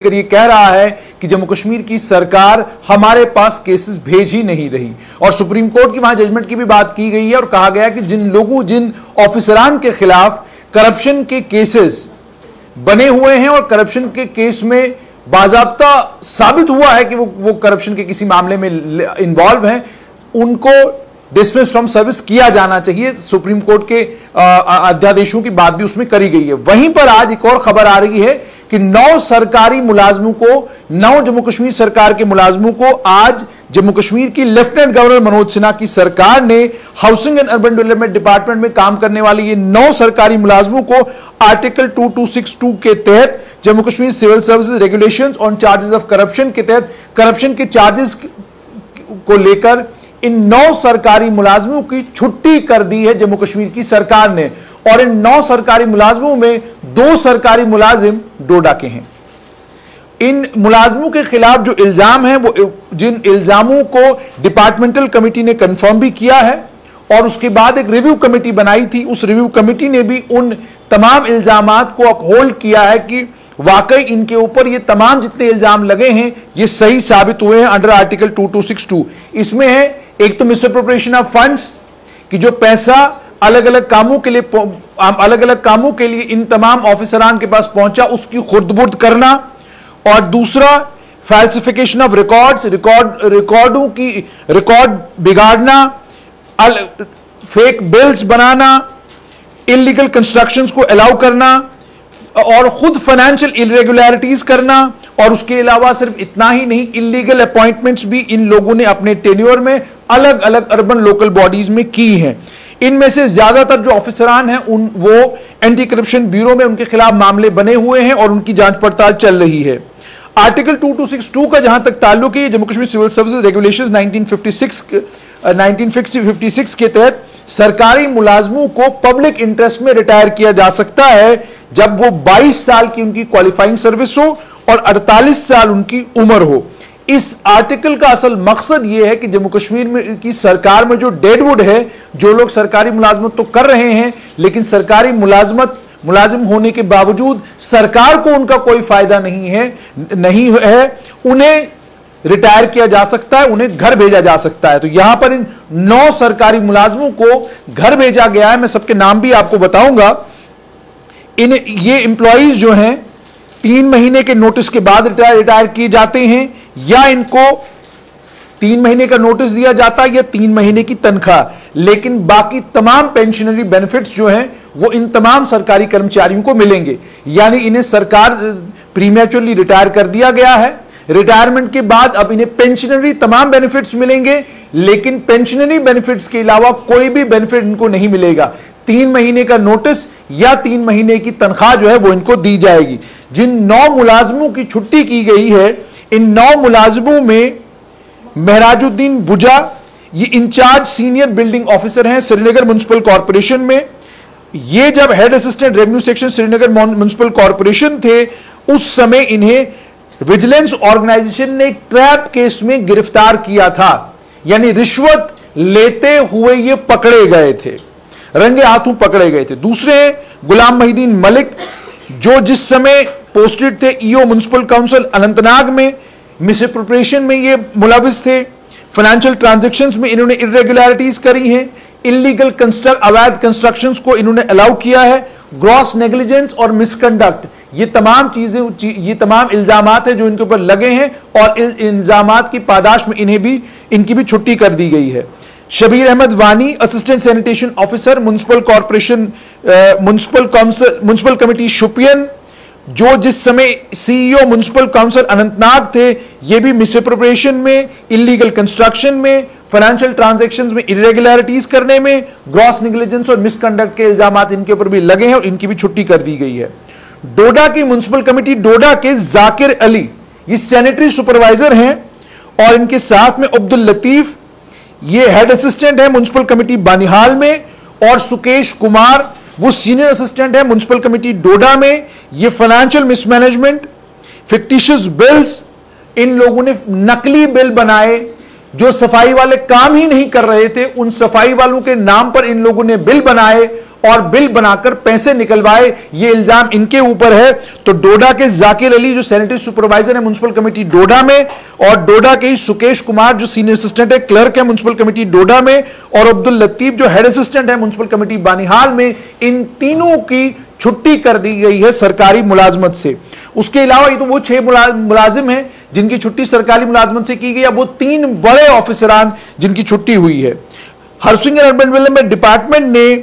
ये कह रहा है कि जम्मू कश्मीर की सरकार हमारे पास केसेस भेज ही नहीं रही। और सुप्रीम कोर्ट की वहां जजमेंट की भी बात की गई है और कहा गया कि जिन ऑफिसरान के खिलाफ करप्शन के केसेस बने हुए हैं और करप्शन के केस में बाजाब्ता साबित हुआ है कि वो करप्शन के किसी मामले में इन्वॉल्व हैं, उनको डिसमिस फ्रॉम सर्विस किया जाना चाहिए। सुप्रीम कोर्ट के अध्यादेशों की बात भी उसमें करी गई है। वहीं पर आज एक और खबर आ रही है कि 9 सरकारी मुलाजमों को, 9 जम्मू कश्मीर सरकार के मुलाजमों को आज जम्मू कश्मीर की लेफ्टिनेंट गवर्नर मनोज सिन्हा की सरकार ने housing and urban development department में काम करने वाले ये 9 सरकारी मुलाजमों को आर्टिकल 2262 के तहत Jammu Kashmir civil services regulations on charges of corruption के तहत करप्शन के चार्जेस को लेकर इन 9 सरकारी मुलाजमों की छुट्टी कर दी है जम्मू कश्मीर की सरकार ने। और इन 9 सरकारी मुलाजमों में 2 सरकारी मुलाजिम डोडा के हैं। इन मुलाजमों के खिलाफ जो इल्जाम है, वो जिन इल्जामों को डिपार्टमेंटल कमेटी ने कंफर्म भी किया है और उसके बाद एक रिव्यू कमेटी बनाई थी, उस रिव्यू कमेटी ने भी उन तमाम इल्जामात को अपहोल्ड किया है कि वाकई इनके ऊपर ये तमाम जितने इल्जाम लगे हैं ये सही साबित हुए हैं अंडर आर्टिकल 2262। इसमें है एक तो मिसअप्रोप्रिएशन ऑफ फंड्स, कि जो पैसा अलग अलग कामों के लिए इन तमाम ऑफिसरान के पास पहुंचा उसकी खुर्द-बुर्द करना, और दूसरा फैल्सिफिकेशन ऑफ रिकॉर्डों की रिकॉर्ड बिगाड़ना, फेक बिल्स बनाना, इलीगल कंस्ट्रक्शंस को अलाउ करना और खुद फाइनेंशियल इरेगुलरिटीज करना। और उसके अलावा सिर्फ इतना ही नहीं, इलीगल अपॉइंटमेंट्स भी इन लोगों ने अपने टेन्योर में अलग अलग अर्बन लोकल बॉडीज में की हैं। इनमें से ज्यादातर जो ऑफिसरान हैं वो एंटी करप्शन ब्यूरो में उनके खिलाफ मामले बने हुए हैं और उनकी जांच पड़ताल चल रही है। आर्टिकल 2262 का जहां तक ताल्लुक है, Jammu Kashmir civil services regulations 1956 के तहत सरकारी मुलाजमों को पब्लिक इंटरेस्ट में रिटायर किया जा सकता है जब वो 22 साल की उनकी क्वालिफाइंग सर्विस हो और 48 साल उनकी उम्र हो। इस आर्टिकल का असल मकसद यह है कि जम्मू कश्मीर में की सरकार में जो डेडवुड है, जो लोग सरकारी मुलाजमत तो कर रहे हैं लेकिन सरकारी मुलाजिम होने के बावजूद सरकार को उनका कोई फायदा नहीं है, उन्हें रिटायर किया जा सकता है, उन्हें घर भेजा जा सकता है। तो यहां पर इन 9 सरकारी मुलाजमों को घर भेजा गया है। मैं सबके नाम भी आपको बताऊंगा। ये एम्प्लॉइज जो हैं 3 महीने के नोटिस के बाद रिटायर किए जाते हैं, या इनको 3 महीने का नोटिस दिया जाता है या 3 महीने की तनख्वाह, लेकिन बाकी तमाम पेंशनरी बेनिफिट्स जो हैं वो इन तमाम सरकारी कर्मचारियों को मिलेंगे। यानी इन्हें सरकार प्रीमेचुरली रिटायर कर दिया गया है। रिटायरमेंट के बाद अब इन्हें पेंशनरी तमाम बेनिफिट्स मिलेंगे, लेकिन पेंशनरी बेनिफिट्स के अलावा कोई भी बेनिफिट इनको नहीं मिलेगा। 3 महीने का नोटिस या 3 महीने की तनख्वाह जो है वो इनको दी जाएगी। जिन 9 मुलाजमों की छुट्टी की गई है, इन 9 मुलाजमों में महराजुद्दीन बुजा, ये इंचार्ज सीनियर बिल्डिंग ऑफिसर हैं श्रीनगर म्युनिसिपल कॉर्पोरेशन में। ये जब head assistant revenue section Srinagar municipal corporation थे, उस समय इन्हें विजिलेंस ऑर्गेनाइजेशन ने ट्रैप केस में गिरफ्तार किया था, यानी रिश्वत लेते हुए ये पकड़े गए थे, रंगे हाथों पकड़े गए थे। दूसरे गुलाम मोहिद्दीन मलिक, जो जिस समय पोस्टेड थे ईओ म्युनिसिपल काउंसिल अनंतनाग में, मिसअप्रोप्रिएशन में ये मुलविस थे। फाइनेंशियल ट्रांजैक्शंस में इन्होंने इरेगुलरिटीज करी हैं, इलीगल अवैध कंस्ट्रक्शंस को इन्होंने अलाउ किया है, ग्रॉस नेग्लिजेंस और मिसकंडक्ट, ये तमाम चीजें, ये तमाम इल्जामात हैं जो इनके ऊपर लगे हैं और इन इल्जामात की पादाश में इनकी भी छुट्टी कर दी गई है। Shabir Ahmad Wani, assistant sanitation officer municipal committee Shopian, जो जिस समय सीईओ म्युनिसिपल काउंसिल अनंतनाग थे, ये भी मिसअप्रोप्रिएशन में, इलीगल कंस्ट्रक्शन में, फाइनेंशियल ट्रांजैक्शंस में इरेगुलरिटीज करने में, ग्रॉस नेग्लिजेंस और मिसकंडक्ट के इल्जामात इनके ऊपर भी लगे हैं और इनकी भी छुट्टी कर दी गई है। डोडा की म्युनिसिपल कमेटी डोडा के जाकिर अली, ये सैनिटरी सुपरवाइजर हैं, और इनके साथ में अब्दुल लतीफ, ये हेड असिस्टेंट है म्युनिसिपल कमेटी बानिहाल में, और सुकेश कुमार, वो सीनियर असिस्टेंट है म्युनिसिपल कमेटी डोडा में। ये फाइनेंशियल मिसमैनेजमेंट, फिक्टिशियस बिल्स, इन लोगों ने नकली बिल बनाए जो सफाई वाले काम ही नहीं कर रहे थे, उन सफाई वालों के नाम पर इन लोगों ने बिल बनाए और बिल बनाकर पैसे निकलवाए। ये इल्जाम इनके ऊपर है। तो डोडा के जाकिर अली जो सैनिटरी सुपरवाइजर है म्युनिसिपल कमेटी डोडा में, और डोडा के ही सुकेश कुमार जो सीनियर असिस्टेंट है क्लर्क है म्युनिसिपल कमेटी डोडा में, और अब्दुल लतीफ जो हेड असिस्टेंट है म्युनिसिपल कमेटी बानिहाल में, इन तीनों की छुट्टी कर दी गई है सरकारी मुलाजमत से। उसके अलावा ये तो वो 6 मुलाजिम हैं जिनकी छुट्टी सरकारी मुलाजमत से की गई। अब वो 3 बड़े ऑफिसरान जिनकी छुट्टी हुई है। हरसिंह अर्बन डेवलपमेंट डिपार्टमेंट ने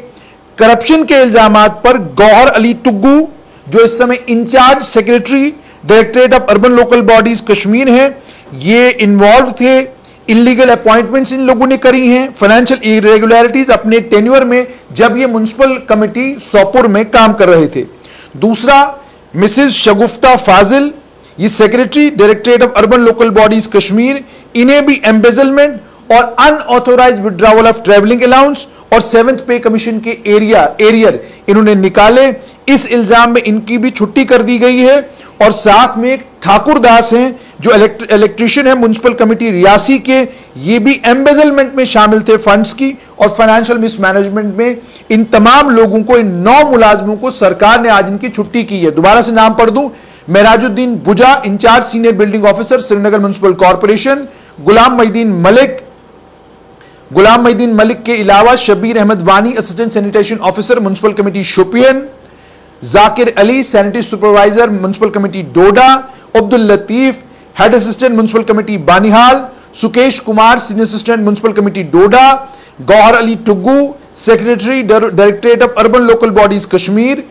करप्शन के इल्जामात पर गौहर अली टुग्गू जो इस समय in charge secretary directorate of urban local bodies Kashmir हैं, ये इन्वॉल्व थे। इलीगल अपॉइंटमेंट्स इन लोगों ने करी हैं, फाइनेंशियल इरेगुलरिटीज अपने टेन्योर में जब ये म्युनिसिपल कमेटी सोपुर में काम कर रहे थे। दूसरा, मिसेज शगुफ्ता फाजिल, ये secretary directorate of urban local bodies Kashmir, इन्हें भी एम्बेजलमेंट और unauthorise withdrawal of travelling allowance और 7th पे कमीशन के एरियर इन्होंने निकाले। इस इल्जाम में इनकी भी छुट्टी कर दी गई है। और साथ में एक ठाकुर दास हैं जो इलेक्ट्रीशियन है म्युनिसिपल कमेटी रियासी के, ये भी एम्बेजलमेंट में शामिल थे फंड्स की और फाइनेंशियल मिसमैनेजमेंट में। इन तमाम लोगों को, इन 9 मुलाजमों को सरकार ने आज इनकी छुट्टी की है। दोबारा से नाम पढ़ दूं, Merajuddin Buja incharge senior building officer Srinagar municipal corporation, Ghulam Mohiuddin Malik के अलावा Shabir Ahmad Wani assistant sanitation officer municipal committee Shopian, Zakir Ali sanitary supervisor municipal committee Doda, Abdul Latif head assistant municipal committee Banihal, Sukesh Kumar senior assistant municipal committee Doda, Gauhar Ali Tuggu secretary directorate of urban local bodies Kashmir,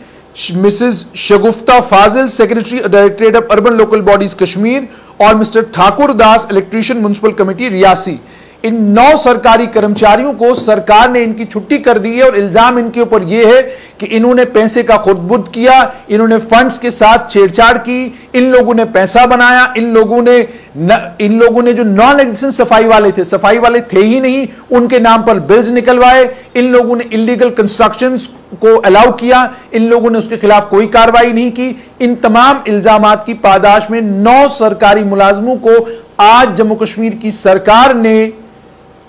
Mrs Shagufta Fazil secretary directorate of urban local bodies Kashmir, और Mr Thakur दास electrician municipal committee Reasi. इन 9 सरकारी कर्मचारियों को सरकार ने इनकी छुट्टी कर दी है। और इल्जाम इनके ऊपर यह है कि इन्होंने पैसे का खुर्द-बुर्द किया, इन्होंने फंड्स के साथ छेड़छाड़ की, इन लोगों ने पैसा बनाया, इन लोगों ने जो नॉन एग्जिस्टेंट सफाई वाले थे ही नहीं, उनके नाम पर बिल्स निकलवाए, इन लोगों ने इलीगल कंस्ट्रक्शंस को अलाउ किया, इन लोगों ने उसके खिलाफ कोई कार्रवाई नहीं की। इन तमाम इल्जामात की पादाश में 9 सरकारी मुलाजमों को आज जम्मू कश्मीर की सरकार ने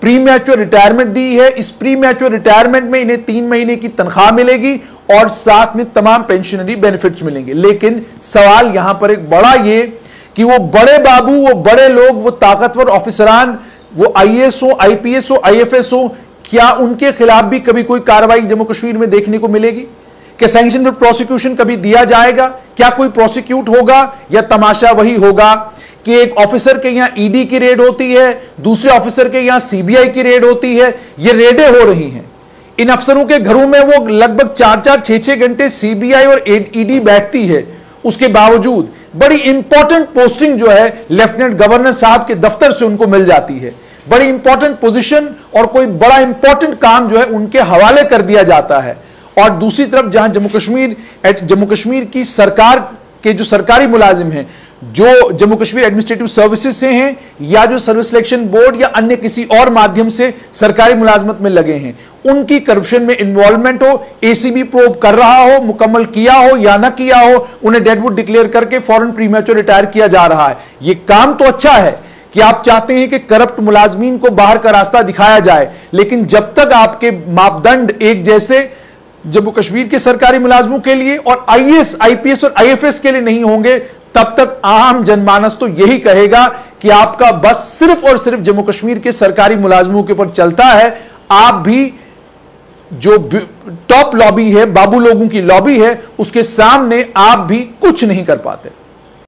प्री मैच्योर रिटायरमेंट दी है। इस प्री मैच्योर रिटायरमेंट में इन्हें 3 महीने की तनख्वाह मिलेगी और साथ में तमाम पेंशनरी बेनिफिट्स मिलेंगे। लेकिन सवाल यहां पर एक बड़ा ये कि वो बड़े बाबू, वो बड़े लोग, वो ताकतवर ऑफिसरान, वो आईएएस हो, आईपीएस हो, आईएफएस हो, क्या उनके खिलाफ भी कभी कोई कार्रवाई जम्मू कश्मीर में देखने को मिलेगी? क्या सैंक्शन फॉर प्रोसिक्यूशन कभी दिया जाएगा? क्या कोई प्रोसिक्यूट होगा? या तमाशा वही होगा कि एक ऑफिसर के यहां ईडी की रेड होती है, दूसरे ऑफिसर के यहां सीबीआई की रेड होती है, ये रेडें हो रही हैं। इन अफसरों के घरों में वो लगभग 4-4, 6-6 घंटे सीबीआई और ईडी बैठती है। उसके बावजूद बड़ी इंपॉर्टेंट पोस्टिंग जो है लेफ्टिनेंट गवर्नर साहब के दफ्तर से उनको मिल जाती है, बड़ी इंपॉर्टेंट पोजीशन और कोई बड़ा इंपॉर्टेंट काम जो है उनके हवाले कर दिया जाता है। और दूसरी तरफ जहां जम्मू कश्मीर की सरकार के जो सरकारी मुलाजिम हैं, जो जम्मू कश्मीर एडमिनिस्ट्रेटिव सर्विसेज से हैं या जो सर्विस सिलेक्शन बोर्ड या अन्य किसी और माध्यम से सरकारी मुलाजमत में लगे हैं, उनकी करप्शन में इन्वॉल्वमेंट हो, एसीबी प्रोब कर रहा हो, मुकम्मल किया हो या ना किया हो, उन्हें डेडवुड डिक्लेयर करके फौरन प्रीमैच्योर रिटायर किया जा रहा है। यह काम तो अच्छा है कि आप चाहते हैं कि करप्ट मुलाजमीन को बाहर का रास्ता दिखाया जाए, लेकिन जब तक आपके मापदंड एक जैसे जम्मू कश्मीर के सरकारी मुलाजमों के लिए और आईएएस, आईपीएस और आईएफएस के लिए नहीं होंगे, तब तक आम जनमानस तो यही कहेगा कि आपका बस सिर्फ और सिर्फ जम्मू कश्मीर के सरकारी मुलाजमों के ऊपर चलता है। आप भी जो टॉप लॉबी है, बाबू लोगों की लॉबी है, उसके सामने आप भी कुछ नहीं कर पाते।